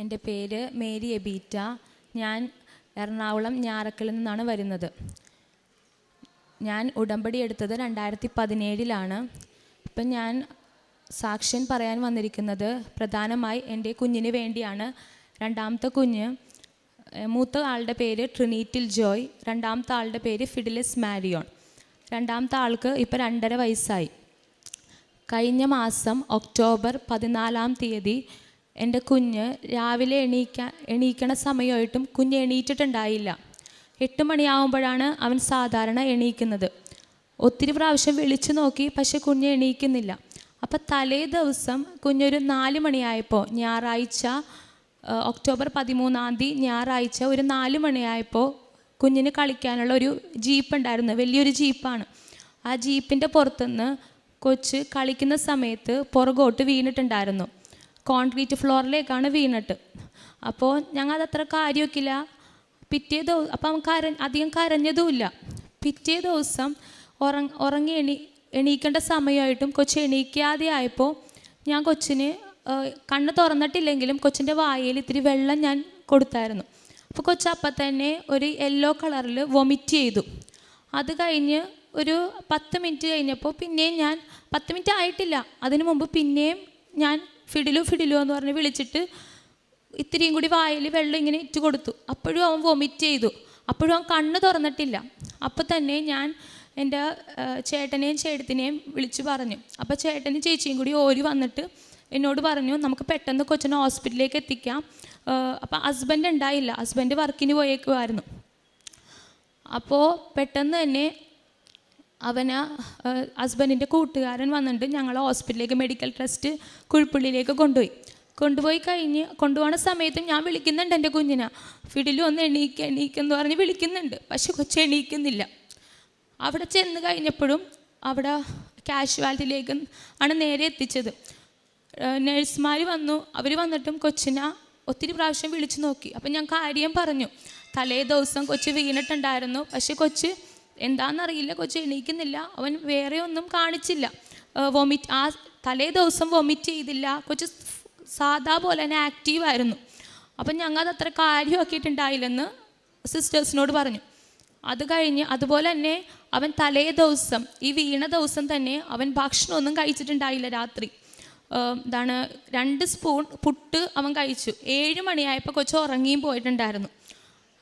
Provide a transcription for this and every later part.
എൻ്റെ പേര് മേരി എബീറ്റ. ഞാൻ എറണാകുളം ഞാറക്കലിൽ നിന്നാണ് വരുന്നത്. ഞാൻ ഉടമ്പടി എടുത്തത് 2017 ഇപ്പം ഞാൻ സാക്ഷ്യം പറയാൻ വന്നിരിക്കുന്നത് പ്രധാനമായി എൻ്റെ കുഞ്ഞിന് വേണ്ടിയാണ്. രണ്ടാമത്തെ കുഞ്ഞ്, മൂത്ത ആളുടെ പേര് ട്രിനീറ്റിൽ ജോയ്, രണ്ടാമത്തെ ആളുടെ പേര് ഫിഡിലിസ് മാരിയോൺ. രണ്ടാമത്തെ ആൾക്ക് ഇപ്പോൾ 2.5 വയസ്സായി. കഴിഞ്ഞ മാസം ഒക്ടോബർ 14 എൻ്റെ കുഞ്ഞ് രാവിലെ എണീക്കണ സമയമായിട്ടും കുഞ്ഞ് എണീറ്റിട്ടുണ്ടായില്ല. 8 മണിയാവുമ്പോഴാണ് അവൻ സാധാരണ എണീക്കുന്നത്. ഒത്തിരി പ്രാവശ്യം വിളിച്ചു നോക്കി, പക്ഷെ കുഞ്ഞ് എണീക്കുന്നില്ല. അപ്പം തലേ ദിവസം കുഞ്ഞൊരു 4 മണിയായപ്പോൾ, ഞായറാഴ്ച ഒക്ടോബർ 13 ഞായറാഴ്ച ഒരു 4 മണിയായപ്പോൾ കുഞ്ഞിന് കളിക്കാനുള്ള ഒരു ജീപ്പ് ഉണ്ടായിരുന്നു. വലിയൊരു ജീപ്പാണ്. ആ ജീപ്പിൻ്റെ പുറത്തുനിന്ന് കൊച്ച് കളിക്കുന്ന സമയത്ത് പുറകോട്ട് വീണിട്ടുണ്ടായിരുന്നു. കോൺക്രീറ്റ് ഫ്ലോറിലേക്കാണ് വീണിട്ട്. അപ്പോൾ ഞങ്ങൾ അതത്ര കാര്യമൊക്കില്ല. പിറ്റേ ദിവസം അപ്പം അവൻ അധികം കരഞ്ഞതുമില്ല. പിറ്റേ ദിവസം എണീക്കേണ്ട സമയമായിട്ടും കൊച്ച് എണീക്കാതെ ആയപ്പോൾ ഞാൻ കൊച്ചിന് കണ്ണ് തുറന്നിട്ടില്ലെങ്കിലും കൊച്ചിൻ്റെ വായിൽ ഇത്തിരി വെള്ളം ഞാൻ കൊടുത്തായിരുന്നു. അപ്പോൾ കൊച്ച് അപ്പം തന്നെ ഒരു യെല്ലോ കളറിൽ വൊമിറ്റ് ചെയ്തു. അത് കഴിഞ്ഞ് ഒരു 10 മിനിറ്റ് കഴിഞ്ഞപ്പോൾ പിന്നെയും ഞാൻ 10 മിനിറ്റ് ആയിട്ടില്ല, അതിനു മുമ്പ് പിന്നെയും ഞാൻ ഫിഡിലു എന്ന് പറഞ്ഞ് വിളിച്ചിട്ട് ഇത്തിരിയും കൂടി വായിൽ വെള്ളം ഇങ്ങനെ ഇട്ട് കൊടുത്തു. അപ്പോഴും അവൻ വൊമിറ്റ് ചെയ്തു. അപ്പോഴും അവൻ കണ്ണ് തുറന്നിട്ടില്ല. അപ്പോൾ തന്നെ ഞാൻ എൻ്റെ ചേട്ടനെയും ചേട്ടത്തിനെയും വിളിച്ച് പറഞ്ഞു. അപ്പോൾ ചേട്ടനും ചേച്ചിയും കൂടി ഓടി വന്നിട്ട് എന്നോട് പറഞ്ഞു, നമുക്ക് പെട്ടെന്ന് കൊച്ചിനെ ഹോസ്പിറ്റലിലേക്ക് എത്തിക്കാം. അപ്പോൾ ഹസ്ബൻഡ് ഉണ്ടായില്ല, ഹസ്ബൻഡ് വർക്കിന് പോയേക്കുമായിരുന്നു. അപ്പോൾ പെട്ടെന്ന് തന്നെ ഹസ്ബൻഡിൻ്റെ കൂട്ടുകാരൻ വന്നിട്ട് ഞങ്ങളെ ഹോസ്പിറ്റലിലേക്ക്, മെഡിക്കൽ ട്രസ്റ്റ് കുഴിപ്പള്ളിയിലേക്ക് കൊണ്ടുപോയി കൊണ്ടുപോകുന്ന സമയത്തും ഞാൻ വിളിക്കുന്നുണ്ട് എൻ്റെ കുഞ്ഞിനെ, ഫിഡിലും ഒന്ന് എണീക്കെന്ന് പറഞ്ഞ് വിളിക്കുന്നുണ്ട്. പക്ഷെ കൊച്ച് എണീക്കുന്നില്ല. അവിടെ ചെന്ന് കഴിഞ്ഞപ്പോഴും അവിടെ കാഷ്വാലിറ്റിയിലേക്ക് ആണ് നേരെ എത്തിച്ചത്. നഴ്സുമാർ വന്നു. അവർ വന്നിട്ടും കൊച്ചിനെ ഒത്തിരി പ്രാവശ്യം വിളിച്ചു നോക്കി. അപ്പം ഞാൻ കാര്യം പറഞ്ഞു, തലേ ദിവസം കൊച്ച് വീണിട്ടുണ്ടായിരുന്നു, പക്ഷെ കൊച്ച് എന്താണെന്നറിയില്ല, കൊച്ച് എണീക്കുന്നില്ല. അവൻ വേറെ ഒന്നും കാണിച്ചില്ല. ആ തലേ ദിവസം വൊമിറ്റ് ചെയ്തില്ല. കൊച്ച് സാധാ പോലെ തന്നെ ആക്റ്റീവായിരുന്നു. അപ്പം ഞങ്ങൾ അതത്ര കാര്യമാക്കിയിട്ടുണ്ടായില്ലെന്ന് സിസ്റ്റേഴ്സിനോട് പറഞ്ഞു. അത് കഴിഞ്ഞ് അതുപോലെ തന്നെ അവൻ തലേ ദിവസം, ഈ വീണ ദിവസം തന്നെ അവൻ ഭക്ഷണമൊന്നും കഴിച്ചിട്ടുണ്ടായില്ല. രാത്രി 2 സ്പൂൺ പുട്ട് അവൻ കഴിച്ചു. 7 മണിയായപ്പോൾ കൊച്ച് ഉറങ്ങിയും പോയിട്ടുണ്ടായിരുന്നു.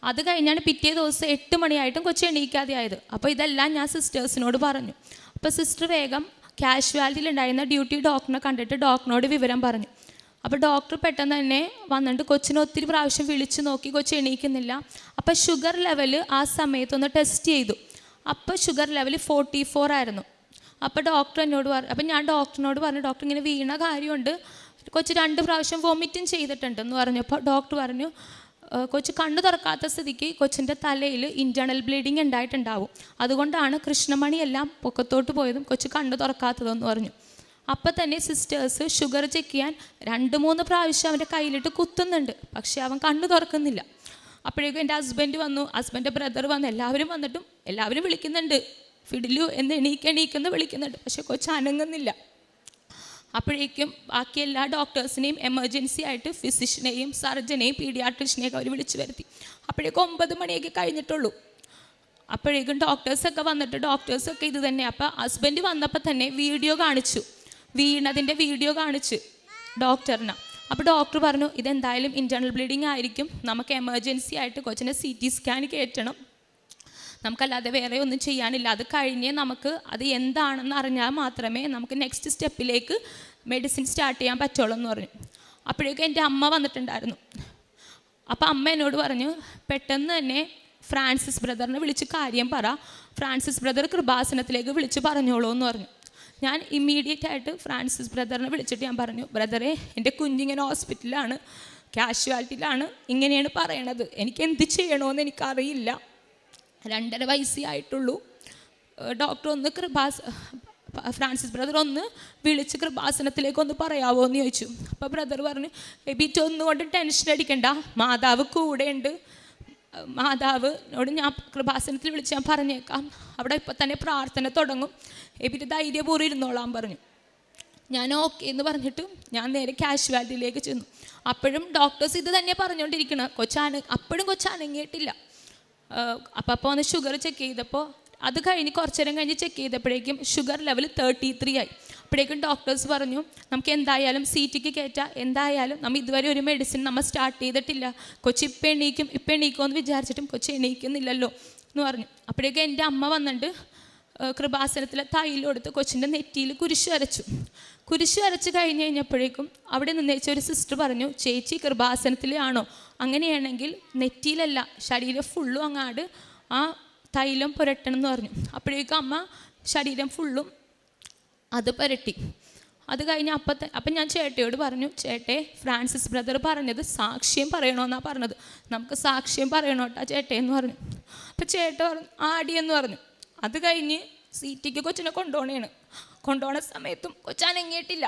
അത് കഴിഞ്ഞാണ് പിറ്റേ ദിവസം 8 മണിയായിട്ടും കൊച്ച് എണീക്കാതെ ആയത്. അപ്പോൾ ഇതെല്ലാം ഞാൻ സിസ്റ്റേഴ്സിനോട് പറഞ്ഞു. അപ്പോൾ സിസ്റ്റർ വേഗം കാഷ്വാലിറ്റിയിൽ ഉണ്ടായിരുന്ന ഡ്യൂട്ടി ഡോക്ടറിനെ കണ്ടിട്ട് ഡോക്ടറിനോട് വിവരം പറഞ്ഞു. അപ്പോൾ ഡോക്ടർ പെട്ടെന്ന് തന്നെ വന്നിട്ട് കൊച്ചിനെ ഒത്തിരി പ്രാവശ്യം വിളിച്ചു നോക്കി, കൊച്ച് എണീക്കുന്നില്ല. അപ്പോൾ ഷുഗർ ലെവൽ ആ സമയത്തൊന്ന് ടെസ്റ്റ് ചെയ്തു. അപ്പോൾ ഷുഗർ ലെവൽ 44 ആയിരുന്നു. അപ്പോൾ ഡോക്ടർ എന്നോട് അപ്പോൾ ഞാൻ ഡോക്ടറിനോട് പറഞ്ഞു, ഡോക്ടർ ഇങ്ങനെ വീണ കാര്യമുണ്ട്, കൊച്ച് 2 പ്രാവശ്യം വോമിറ്റും ചെയ്തിട്ടുണ്ടെന്ന് പറഞ്ഞപ്പോൾ ഡോക്ടർ പറഞ്ഞു, കൊച്ച് കണ്ണു തുറക്കാത്ത സ്ഥിതിക്ക് കൊച്ചിൻ്റെ തലയിൽ ഇൻറ്റേർണൽ ബ്ലീഡിങ് ഉണ്ടായിട്ടുണ്ടാവും, അതുകൊണ്ടാണ് കൃഷ്ണമണിയെല്ലാം പൊക്കത്തോട്ട് പോയതും കൊച്ച് കണ്ണു തുറക്കാത്തതെന്ന് പറഞ്ഞു. അപ്പം തന്നെ സിസ്റ്റേഴ്സ് ഷുഗർ ചെക്ക് ചെയ്യാൻ 2-3 പ്രാവശ്യം അവൻ്റെ കയ്യിലിട്ട് കുത്തുന്നുണ്ട്, പക്ഷേ അവൻ കണ്ണു തുറക്കുന്നില്ല. അപ്പോഴേക്കും എൻ്റെ ഹസ്ബൻഡ് വന്നു, ഹസ്ബൻഡ് ബ്രദർ വന്നു, എല്ലാവരും വന്നിട്ടും എല്ലാവരും വിളിക്കുന്നുണ്ട്, ഫിഡിലു എന്ന് എണീക്കെന്ന് വിളിക്കുന്നുണ്ട്, പക്ഷെ കൊച്ച് അനങ്ങുന്നില്ല. അപ്പോഴേക്കും ബാക്കി എല്ലാ ഡോക്ടേഴ്സിനെയും എമർജൻസി ആയിട്ട് ഫിസിഷ്യനെയും സർജനെയും പീഡിയാട്രിഷ്യനെയൊക്കെ അവർ വിളിച്ചു വരുത്തി. അപ്പോഴേക്കും 9 മണിയൊക്കെ കഴിഞ്ഞിട്ടുള്ളൂ. അപ്പോഴേക്കും ഡോക്ടേഴ്സൊക്കെ വന്നിട്ട് ഡോക്ടേഴ്സൊക്കെ ഇത് തന്നെ. അപ്പോൾ ഹസ്ബൻഡ് വന്നപ്പോൾ തന്നെ വീണതിൻ്റെ വീഡിയോ കാണിച്ചു ഡോക്ടറിന്. അപ്പോൾ ഡോക്ടർ പറഞ്ഞു, ഇതെന്തായാലും ഇൻറ്റേർണൽ ബ്ലീഡിങ് ആയിരിക്കും, നമുക്ക് എമർജൻസി ആയിട്ട് കൊച്ചിനെ CT സ്കാൻ കയറ്റണം, നമുക്കല്ലാതെ വേറെ ഒന്നും ചെയ്യാനില്ല, അത് കഴിഞ്ഞേ നമുക്ക് അത് എന്താണെന്ന് അറിഞ്ഞാൽ മാത്രമേ നമുക്ക് നെക്സ്റ്റ് സ്റ്റെപ്പിലേക്ക് മെഡിസിൻ സ്റ്റാർട്ട് ചെയ്യാൻ പറ്റുള്ളൂ എന്ന് പറഞ്ഞു. അപ്പോഴേക്കും എൻ്റെ അമ്മ വന്നിട്ടുണ്ടായിരുന്നു. അപ്പോൾ അമ്മ എന്നോട് പറഞ്ഞു, പെട്ടെന്ന് തന്നെ ഫ്രാൻസിസ് ബ്രദറിനെ വിളിച്ച് കാര്യം പറ, ഫ്രാൻസിസ് ബ്രദർ കൃപാസനത്തിലേക്ക് വിളിച്ച് പറഞ്ഞോളൂ എന്ന് പറഞ്ഞു. ഞാൻ ഇമ്മീഡിയറ്റ് ആയിട്ട് ഫ്രാൻസിസ് ബ്രദറിനെ വിളിച്ചിട്ട് ഞാൻ പറഞ്ഞു, ബ്രദറെ, എൻ്റെ കുഞ്ഞിങ്ങനെ ഹോസ്പിറ്റലിലാണ്, കാഷ്വാലിറ്റിയിലാണ്, ഇങ്ങനെയാണ് പറയണത്, എനിക്ക് എന്ത് ചെയ്യണമെന്ന് എനിക്കറിയില്ല, 2.5 വയസ്സേ ആയിട്ടുള്ളൂ, ഡോക്ടർ ഒന്ന് ഫ്രാൻസിസ് ബ്രദർ ഒന്ന് വിളിച്ച് കൃപാസനത്തിലേക്ക് ഒന്ന് പറയാമോ എന്ന് ചോദിച്ചു. അപ്പോൾ ബ്രദർ പറഞ്ഞു, എബീറ്റ് ഒന്നുകൊണ്ട് ടെൻഷൻ അടിക്കണ്ട, മാതാവ് കൂടെയുണ്ട്, മാതാവിനോട് ഞാൻ കൃപാസനത്തിൽ വിളിച്ച് ഞാൻ പറഞ്ഞേക്കാം, അവിടെ ഇപ്പം തന്നെ പ്രാർത്ഥന തുടങ്ങും, എബിറ്റ് ധൈര്യപൂർവ്വം ഇരുന്നോളാൻ പറഞ്ഞു. ഞാൻ ഓക്കെ എന്ന് പറഞ്ഞിട്ട് ഞാൻ നേരെ കാഷ്വാലിറ്റിയിലേക്ക് ചെന്നു. അപ്പോഴും ഡോക്ടേഴ്സ് ഇത് തന്നെ പറഞ്ഞുകൊണ്ടിരിക്കണം, അപ്പോഴും കൊച്ചനങ്ങിയിട്ടില്ല. അപ്പോൾ വന്ന് ഷുഗർ ചെക്ക് ചെയ്തപ്പോൾ അത് കഴിഞ്ഞ് കുറച്ചു നേരം കഴിഞ്ഞ് ചെക്ക് ചെയ്തപ്പോഴേക്കും ഷുഗർ ലെവൽ 33 ആയി. അപ്പോഴേക്കും ഡോക്ടേഴ്സ് പറഞ്ഞു നമുക്ക് എന്തായാലും CTക്ക് കയറ്റാം, എന്തായാലും നമ്മൾ ഇതുവരെ ഒരു മെഡിസിൻ നമ്മൾ സ്റ്റാർട്ട് ചെയ്തിട്ടില്ല, കൊച്ചി ഇപ്പം എണീക്കുമോ എന്ന് വിചാരിച്ചിട്ടും കൊച്ചി എണീക്കുന്നില്ലല്ലോ എന്ന് പറഞ്ഞു. അപ്പോഴേക്കും എൻ്റെ അമ്മ വന്നിട്ട് കൃപാസനത്തിലെ തൈലം എടുത്ത് കൊച്ചിൻ്റെ നെറ്റിയിൽ കുരിശ് വരച്ച് കഴിഞ്ഞപ്പോഴേക്കും അവിടെ നിന്നേച്ച ഒരു സിസ്റ്റർ പറഞ്ഞു, ചേച്ചി കൃപാസനത്തിലാണോ? അങ്ങനെയാണെങ്കിൽ നെറ്റിയിലല്ല, ശരീരം ഫുള്ളും അങ്ങാട് ആ തൈലം പുരട്ടണം എന്ന് പറഞ്ഞു. അപ്പോഴേക്കും അമ്മ ശരീരം ഫുള്ളും അത് പുരട്ടി. അത് കഴിഞ്ഞ് അപ്പം ഞാൻ ചേട്ടയോട് പറഞ്ഞു, ചേട്ടേ ഫ്രാൻസിസ് ബ്രദർ പറഞ്ഞത് സാക്ഷ്യം പറയണമെന്നാണ് പറഞ്ഞത്, നമുക്ക് സാക്ഷ്യം പറയണോട്ടാ ചേട്ടേന്ന് പറഞ്ഞു. അപ്പം ചേട്ട പറഞ്ഞു ആടിയെന്ന് പറഞ്ഞു. അത് കഴിഞ്ഞ് CTക്ക് കൊച്ചിനെ കൊണ്ടുപോണ സമയത്തും കൊച്ചനങ്ങിയിട്ടില്ല.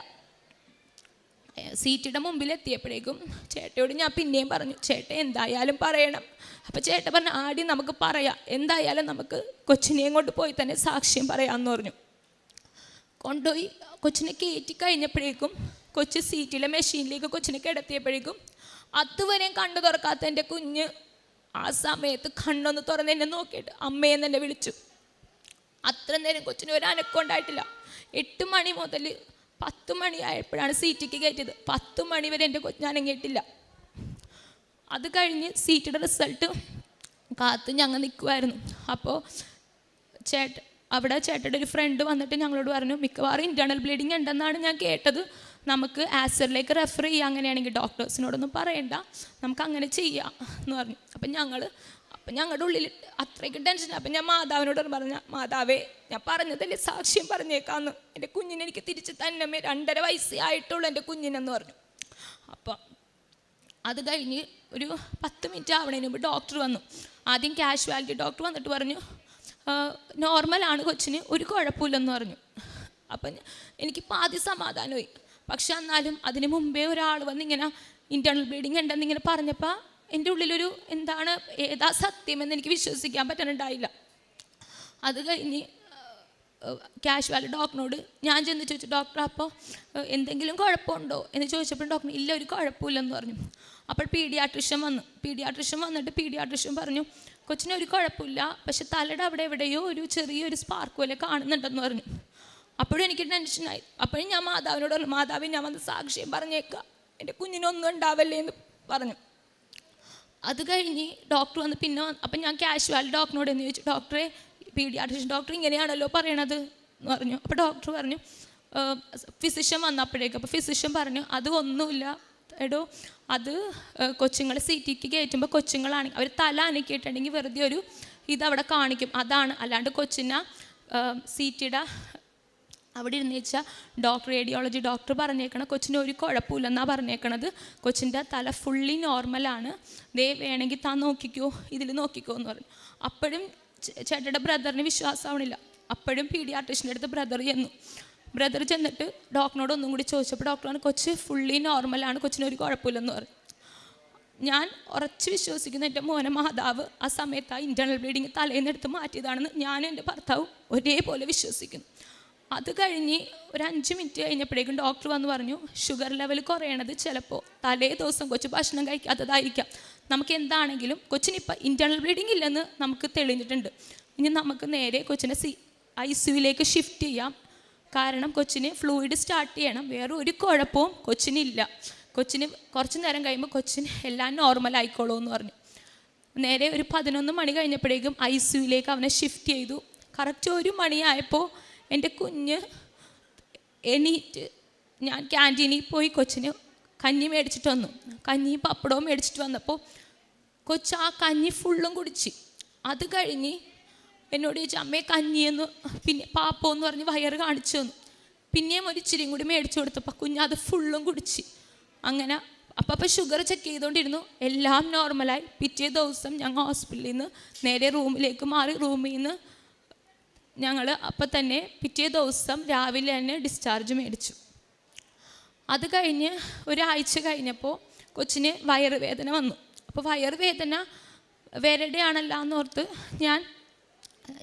CTയുടെ മുമ്പിലെത്തിയപ്പോഴേക്കും ചേട്ടയോട് ഞാൻ പിന്നെയും പറഞ്ഞു, ചേട്ട എന്തായാലും പറയണം. അപ്പം ചേട്ട പറഞ്ഞു ആടി നമുക്ക് പറയാം, എന്തായാലും നമുക്ക് കൊച്ചിനെയും കൊണ്ട് പോയി തന്നെ സാക്ഷ്യം പറയാമെന്ന് പറഞ്ഞു. കൊണ്ടുപോയി കൊച്ചിനെ കയറ്റി കഴിഞ്ഞപ്പോഴേക്കും കൊച്ച് CTയിലെ മെഷീനിലേക്ക് കൊച്ചിനെ കിടത്തിയപ്പോഴേക്കും അതുവരെയും കണ്ണു തുറക്കാത്ത എൻ്റെ കുഞ്ഞ് ആ സമയത്ത് കണ്ണൊന്ന് തുറന്ന് എന്നെ നോക്കിയിട്ട് അമ്മയെന്ന് എന്നെ വിളിച്ചു. അത്ര നേരം കൊച്ചിന് ഒരു അനക്കം ഉണ്ടായിട്ടില്ല. 8 മണി മുതൽ 10 മണി ആയപ്പോഴാണ് CTക്ക് കയറ്റിയത്. 10 മണി വരെ എൻ്റെ കൊച്ചിനനങ്ങിയിട്ടില്ല. അത് കഴിഞ്ഞ് CTയുടെ റിസൾട്ട് കാത്ത് ഞങ്ങൾ നിൽക്കുമായിരുന്നു. അപ്പോൾ ചേട്ടയുടെ ഒരു ഫ്രണ്ട് വന്നിട്ട് ഞങ്ങളോട് പറഞ്ഞു, മിക്കവാറും ഇൻറ്റേർണൽ ബ്ലീഡിങ് ഉണ്ടെന്നാണ് ഞാൻ കേട്ടത്, നമുക്ക് ആസറിലേക്ക് റെഫർ ചെയ്യാം, അങ്ങനെയാണെങ്കിൽ ഡോക്ടേഴ്സിനോടൊന്നും പറയണ്ട, നമുക്ക് അങ്ങനെ ചെയ്യാം എന്ന് പറഞ്ഞു. അപ്പം ഞങ്ങളുടെ ഉള്ളിൽ അത്രയ്ക്ക് ടെൻഷൻ. അപ്പം ഞാൻ മാതാവിനോട് പറഞ്ഞ, മാതാവേ ഞാൻ പറഞ്ഞതല്ലേ സാക്ഷ്യം പറഞ്ഞേക്കാന്ന്, എൻ്റെ കുഞ്ഞിനെ എനിക്ക് തിരിച്ച് തന്നെ 2.5 വയസ്സേ ആയിട്ടുള്ളൂ എൻ്റെ കുഞ്ഞിനെന്ന് പറഞ്ഞു. അപ്പം അത് കഴിഞ്ഞ് ഒരു 10 മിനിറ്റ് ആവണതിന് മുമ്പ് ഡോക്ടർ വന്നു. ആദ്യം കാഷ്വാലിറ്റി ഡോക്ടർ വന്നിട്ട് പറഞ്ഞു നോർമലാണ് കൊച്ചിന്, ഒരു കുഴപ്പമില്ലെന്ന് പറഞ്ഞു. അപ്പം എനിക്കിപ്പോൾ ആദ്യം സമാധാനമായി. പക്ഷെ എന്നാലും അതിന് മുമ്പേ ഒരാൾ വന്ന് ഇങ്ങനെ ഇൻറ്റേർണൽ ബ്ലീഡിങ് ഉണ്ടെന്നിങ്ങനെ പറഞ്ഞപ്പോൾ എൻ്റെ ഉള്ളിലൊരു എന്താണ് ഏതാ സത്യമെന്ന് എനിക്ക് വിശ്വസിക്കാൻ പറ്റാനുണ്ടായില്ല. അത് കഴിഞ്ഞ് കാഷ്വാലിറ്റി ഡോക്ടറിനോട് ഞാൻ ചെന്ന് ചോദിച്ചു, ഡോക്ടർ അപ്പോൾ എന്തെങ്കിലും കുഴപ്പമുണ്ടോ എന്ന് ചോദിച്ചപ്പോൾ ഡോക്ടർ ഇല്ല ഒരു കുഴപ്പമില്ലെന്ന് പറഞ്ഞു. അപ്പോൾ പീഡിയാട്രിഷ്യൻ വന്നിട്ട് പീഡിയാട്രിഷ്യൻ പറഞ്ഞു കൊച്ചിനൊരു കുഴപ്പമില്ല, പക്ഷെ തലയുടെ അവിടെ എവിടെയോ ഒരു ചെറിയൊരു സ്പാർക്ക് പോലെ കാണുന്നുണ്ടെന്ന് പറഞ്ഞു. അപ്പോഴും എനിക്ക് ടെൻഷനായി. അപ്പോഴും ഞാൻ മാതാവിനോട് പറഞ്ഞു, മാതാവേ ഞാൻ വന്ന് സാക്ഷ്യം പറഞ്ഞേക്കാം, എൻ്റെ കുഞ്ഞിനൊന്നും ഉണ്ടാവല്ലേ എന്ന് പറഞ്ഞു. അത് കഴിഞ്ഞ് ഡോക്ടർ വന്ന് അപ്പം ഞാൻ കാഷ്വാലിറ്റി ഡോക്ടറിനോട് എന്ന് ചോദിച്ചു, ഡോക്ടറെ പീഡിയാട്രിഷ്യൻ ഡോക്ടർ ഇങ്ങനെയാണല്ലോ പറയണത് എന്ന് പറഞ്ഞു. അപ്പോൾ ഡോക്ടർ പറഞ്ഞു, ഫിസിഷ്യൻ വന്നപ്പോഴേക്കും അപ്പോൾ ഫിസിഷ്യൻ പറഞ്ഞു അത് ഒന്നുമില്ല എടോ, അത് കൊച്ചുങ്ങൾ CTക്ക് കയറ്റുമ്പോൾ കൊച്ചുങ്ങളാണെങ്കിൽ അവർ തല അനക്കിയിട്ടുണ്ടെങ്കിൽ വെറുതെ ഒരു ഇതവിടെ കാണിക്കും, അതാണ്, അല്ലാണ്ട് കൊച്ചിനെ CTയുടെ അവിടെ ഇരുന്ന് വെച്ചാൽ റേഡിയോളജി ഡോക്ടർ പറഞ്ഞേക്കണം കൊച്ചിന് ഒരു കുഴപ്പമില്ലെന്നാണ് പറഞ്ഞേക്കണത്, കൊച്ചിൻ്റെ തല ഫുള്ളി നോർമലാണ്, വേണമെങ്കിൽ താൻ നോക്കിക്കോ, ഇതിൽ നോക്കിക്കോ എന്ന് പറഞ്ഞു. അപ്പോഴും ചേട്ടയുടെ ബ്രദറിന് വിശ്വാസമാവണില്ല. അപ്പോഴും പീഡിയാട്രിഷ്യൻ്റെ അടുത്ത് ബ്രദർ ചെന്നിട്ട് ഡോക്ടറിനോട് ഒന്നും കൂടി ചോദിച്ചപ്പോൾ ഡോക്ടറാണ് കൊച്ച് ഫുള്ളി നോർമലാണ്, കൊച്ചിനൊരു കുഴപ്പമില്ലെന്ന് പറഞ്ഞു. ഞാൻ ഉറച്ച് വിശ്വസിക്കുന്ന എൻ്റെ മോനെ മാതാവ് ആ സമയത്ത് ആ ഇൻറ്റേർണൽ ബ്ലീഡിങ് തലേന്ന് എടുത്ത് മാറ്റിയതാണെന്ന് ഞാനും എൻ്റെ ഭർത്താവും ഒരേപോലെ വിശ്വസിക്കുന്നു. അത് കഴിഞ്ഞ് ഒരു 5 മിനിറ്റ് കഴിഞ്ഞപ്പോഴേക്കും ഡോക്ടർ വന്ന് പറഞ്ഞു ഷുഗർ ലെവൽ കുറയണത് ചിലപ്പോൾ തലേ ദിവസം കൊച്ച് ഭക്ഷണം കഴിക്കാത്തതായിരിക്കാം, നമുക്ക് എന്താണെങ്കിലും കൊച്ചിനിപ്പോൾ ഇൻറ്റേർണൽ ബ്ലീഡിങ് ഇല്ലെന്ന് നമുക്ക് തെളിഞ്ഞിട്ടുണ്ട്, ഇനി നമുക്ക് നേരെ കൊച്ചിനെ ICUവിലേക്ക് ഷിഫ്റ്റ് ചെയ്യാം, കാരണം കൊച്ചിന് ഫ്ലൂയിഡ് സ്റ്റാർട്ട് ചെയ്യണം, വേറെ ഒരു കുഴപ്പവും കൊച്ചിനില്ല, കൊച്ചിന് കുറച്ച് നേരം കഴിയുമ്പോൾ കൊച്ചിന് എല്ലാം നോർമൽ ആയിക്കോളൂ എന്ന് പറഞ്ഞു. നേരെ ഒരു 11 മണി കഴിഞ്ഞപ്പോഴേക്കും ICUവിലേക്ക് അവനെ ഷിഫ്റ്റ് ചെയ്തു. കറക്റ്റ് 1 മണിയായപ്പോൾ എൻ്റെ കുഞ്ഞ് എണീറ്റ് ഞാൻ ക്യാൻറ്റീനിൽ പോയി കൊച്ചിന് കഞ്ഞി മേടിച്ചിട്ട് വന്നു. കഞ്ഞി പപ്പടവും മേടിച്ചിട്ട് വന്നപ്പോൾ കൊച്ച് ആ കഞ്ഞി ഫുള്ളും കുടിച്ച്. അത് കഴിഞ്ഞ് എന്നോട് ചോദിച്ചു അമ്മയെ കഞ്ഞിയെന്ന്, പിന്നെ പാപ്പോ എന്ന് പറഞ്ഞ് വയറ് കാണിച്ചു തന്നു. പിന്നെയും ഒരു ഇച്ചിരിയും കൂടി മേടിച്ചു കൊടുത്തപ്പോൾ കുഞ്ഞ് അത് ഫുള്ളും കുടിച്ച്. അങ്ങനെ അപ്പം ഷുഗർ ചെക്ക് ചെയ്തുകൊണ്ടിരുന്നു, എല്ലാം നോർമലായി. പിറ്റേ ദിവസം ഞങ്ങൾ ഹോസ്പിറ്റലിൽ നിന്ന് നേരെ റൂമിലേക്ക് മാറി. റൂമിൽ നിന്ന് ഞങ്ങൾ അപ്പം തന്നെ പിറ്റേ ദിവസം രാവിലെ തന്നെ ഡിസ്ചാർജ് മേടിച്ചു. അത് കഴിഞ്ഞ് ഒരാഴ്ച കഴിഞ്ഞപ്പോൾ കൊച്ചിന് വയറുവേദന വന്നു. അപ്പോൾ വയറുവേദന വേറെയുടെ ആണല്ലോ എന്നോർത്ത് ഞാൻ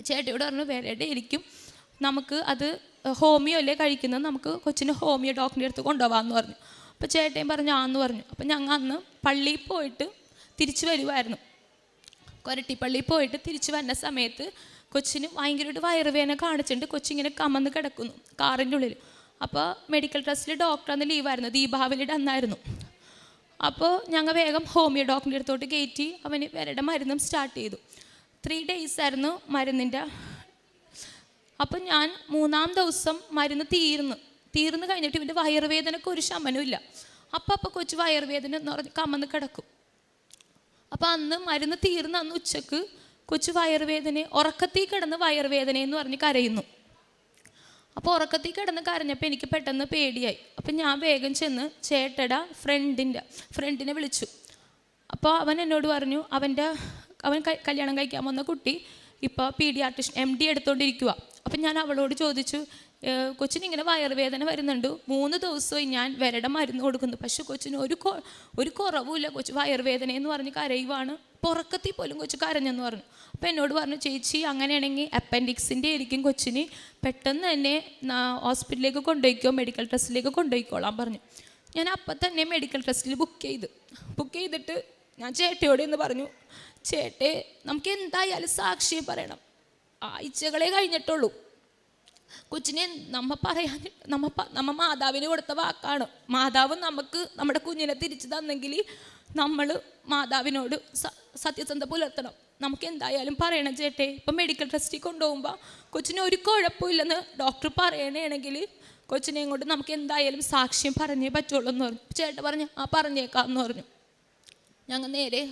ചേട്ടയോട് പറഞ്ഞു വേറെയുടെ ഇരിക്കും, നമുക്ക് അത് ഹോമിയോ അല്ലേ കഴിക്കുന്നത്, നമുക്ക് കൊച്ചിന് ഹോമിയോ ഡോക്ടറിൻ്റെ അടുത്ത് കൊണ്ടുപോകാമെന്ന് പറഞ്ഞു. അപ്പോൾ ചേട്ടൻ പറഞ്ഞു ആന്ന് പറഞ്ഞു. അപ്പം ഞങ്ങൾ അന്ന് പള്ളിയിൽ പോയിട്ട് തിരിച്ചു വരുമായിരുന്നു. കൊരട്ടിപ്പള്ളിയിൽ പോയിട്ട് തിരിച്ചു വരുന്ന സമയത്ത് കൊച്ചിന് ഭയങ്കരമായിട്ട് വയറുവേദന കാണിച്ചിട്ട് കൊച്ചിങ്ങനെ കമന്ന് കിടക്കുന്നു കാറിൻ്റെ ഉള്ളിൽ. അപ്പോൾ മെഡിക്കൽ ട്രസ്റ്റിൽ ഡോക്ടർ അന്ന് ലീവായിരുന്നു, ദീപാവലിയുടെ അന്നായിരുന്നു. അപ്പോൾ ഞങ്ങൾ വേഗം ഹോമിയോ ഡോക്ടറിൻ്റെ അടുത്തോട്ട് കയറ്റി അവന് വേറെ മരുന്നും സ്റ്റാർട്ട് ചെയ്തു. 3 days ആയിരുന്നു മരുന്നിൻ്റെ. അപ്പം ഞാൻ 3-ാം ദിവസം മരുന്ന് തീർന്ന് കഴിഞ്ഞിട്ട് ഇവൻ്റെ വയറുവേദനയ്ക്ക് ഒരു ശമനവും ഇല്ല. അപ്പം കൊച്ചു വയറുവേദന എന്ന് പറഞ്ഞ് കമന്ന് കിടക്കും. അപ്പോൾ അന്ന് മരുന്ന് തീർന്ന് അന്ന് ഉച്ചക്ക് കൊച്ചു ഉറക്കത്തിൽ കിടന്ന് വയറുവേദന എന്ന് പറഞ്ഞ് കരയുന്നു. അപ്പോൾ ഉറക്കത്തിൽ കിടന്ന് കരഞ്ഞപ്പോൾ എനിക്ക് പെട്ടെന്ന് പേടിയായി. അപ്പം ഞാൻ വേഗം ചെന്ന് ചേട്ടയുടെ ഫ്രണ്ടിനെ വിളിച്ചു. അപ്പോൾ അവൻ എന്നോട് പറഞ്ഞു അവൻ കല്യാണം കഴിക്കാൻ വന്ന കുട്ടി ഇപ്പോൾ പീഡിയാട്രിഷ്യൻ MD എടുത്തുകൊണ്ടിരിക്കുക. അപ്പം ഞാൻ അവളോട് ചോദിച്ചു, കൊച്ചിനിങ്ങനെ വയറുവേദന വരുന്നുണ്ട്, 3 ദിവസമായി ഞാൻ വിരടെ മരുന്ന് കൊടുക്കുന്നു, പക്ഷെ കൊച്ചിന് ഒരു കുറവുമില്ല, കൊച്ചു വയറുവേദന എന്ന് പറഞ്ഞ് കരയുവാണ്, പുറക്കത്തിൽ പോലും കൊച്ചു കരഞ്ഞെന്ന് പറഞ്ഞു. അപ്പോൾ എന്നോട് പറഞ്ഞു, ചേച്ചി അങ്ങനെയാണെങ്കിൽ അപ്പൻഡിക്സിൻ്റെ ആയിരിക്കും, കൊച്ചിന് പെട്ടെന്ന് തന്നെ ഹോസ്പിറ്റലിലേക്ക് കൊണ്ടുപോയിക്കോ, മെഡിക്കൽ ടെസ്റ്റിലേക്ക് കൊണ്ടുപോയിക്കോളാൻ പറഞ്ഞു. ഞാൻ അപ്പം തന്നെ മെഡിക്കൽ ടെസ്റ്റിൽ ബുക്ക് ചെയ്തിട്ട് ഞാൻ ചേട്ടയോട് എന്ന് പറഞ്ഞു, ചേട്ടേ നമുക്ക് എന്തായാലും സാക്ഷ്യം പറയണം, ആഴ്ചകളെ കഴിഞ്ഞിട്ടുള്ളൂ, കൊച്ചിനെ നമ്മ മാതാവിന് കൊടുത്ത വാക്കാണ്, മാതാവ് നമുക്ക് നമ്മുടെ കുഞ്ഞിനെ തിരിച്ചു തന്നെങ്കിൽ നമ്മൾ മാതാവിനോട് സത്യസന്ധത പുലർത്തണം, നമുക്ക് എന്തായാലും പറയണം ചേട്ടേ. ഇപ്പം മെഡിക്കൽ ടെസ്റ്റിൽ കൊണ്ടുപോകുമ്പോൾ കൊച്ചിന് ഒരു കുഴപ്പമില്ലെന്ന് ഡോക്ടർ പറയണമെങ്കിൽ കൊച്ചിനെയും കൊണ്ട് നമുക്ക് എന്തായാലും സാക്ഷ്യം പറഞ്ഞേ പറ്റുള്ളൂ എന്ന് പറഞ്ഞു. ചേട്ടൻ പറഞ്ഞു പറഞ്ഞേക്കാമെന്ന് പറഞ്ഞു. ഞങ്ങൾ നേരെ